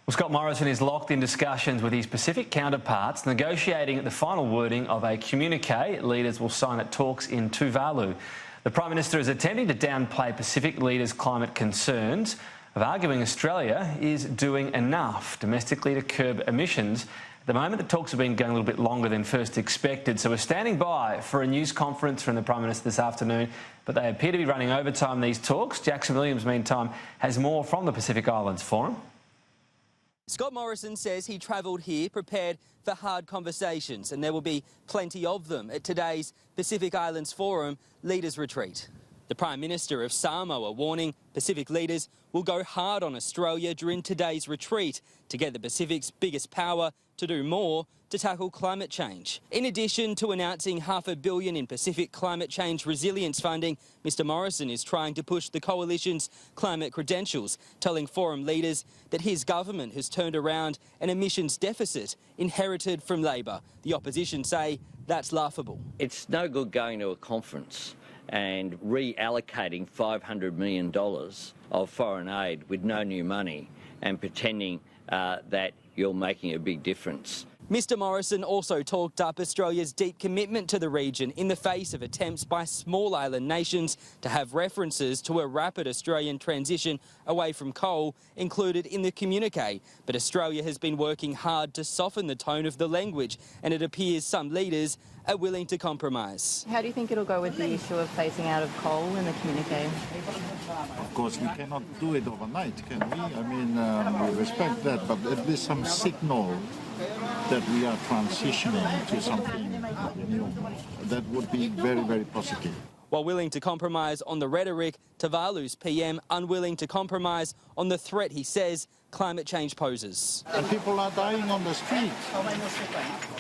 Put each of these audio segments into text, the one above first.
Well, Scott Morrison is locked in discussions with his Pacific counterparts, negotiating the final wording of a communique leaders will sign at talks in Tuvalu. The Prime Minister is attempting to downplay Pacific leaders' climate concerns, of arguing Australia is doing enough domestically to curb emissions. At the moment, the talks have been going a little bit longer than first expected, so we're standing by for a news conference from the Prime Minister this afternoon, but they appear to be running overtime, these talks. Jackson Williams, meantime, has more from the Pacific Islands Forum. Scott Morrison says he travelled here prepared for hard conversations, and there will be plenty of them at today's Pacific Islands Forum Leaders Retreat. The Prime Minister of Samoa warning Pacific leaders will go hard on Australia during today's retreat to get the Pacific's biggest power to do more to tackle climate change. In addition to announcing $500 million in Pacific climate change resilience funding, Mr Morrison is trying to push the coalition's climate credentials, telling forum leaders that his government has turned around an emissions deficit inherited from Labor. The opposition say that's laughable. It's no good going to a conference and reallocating $500 million of foreign aid with no new money and pretending that you're making a big difference. Mr Morrison also talked up Australia's deep commitment to the region in the face of attempts by small island nations to have references to a rapid Australian transition away from coal included in the communique. But Australia has been working hard to soften the tone of the language, and it appears some leaders are willing to compromise. How do you think it'll go with the issue of phasing out of coal in the communique? Of course, we cannot do it overnight, can we? I mean, we respect that, but at least some signal that we are transitioning to something new. That would be very, very positive. While willing to compromise on the rhetoric, Tuvalu's PM unwilling to compromise on the threat he says climate change poses. And people are dying on the street.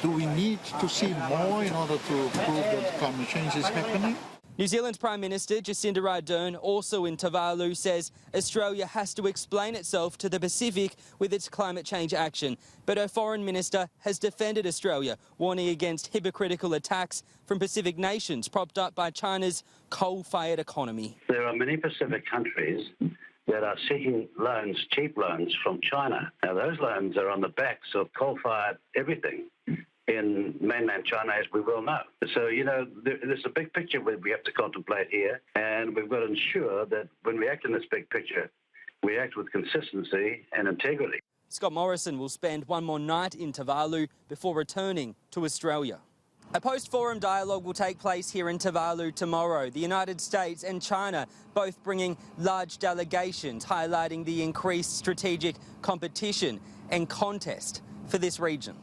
Do we need to see more in order to prove that climate change is happening? New Zealand's Prime Minister Jacinda Ardern, also in Tuvalu, says Australia has to explain itself to the Pacific with its climate change action. But her Foreign Minister has defended Australia, warning against hypocritical attacks from Pacific nations propped up by China's coal-fired economy. There are many Pacific countries that are seeking loans, cheap loans from China. Now, those loans are on the backs of coal-fired everything in mainland China, as we well know. So, you know, there's a big picture we have to contemplate here, and we've got to ensure that when we act in this big picture, we act with consistency and integrity. Scott Morrison will spend one more night in Tuvalu before returning to Australia. A post-forum dialogue will take place here in Tuvalu tomorrow. The United States and China both bringing large delegations, highlighting the increased strategic competition and contest for this region.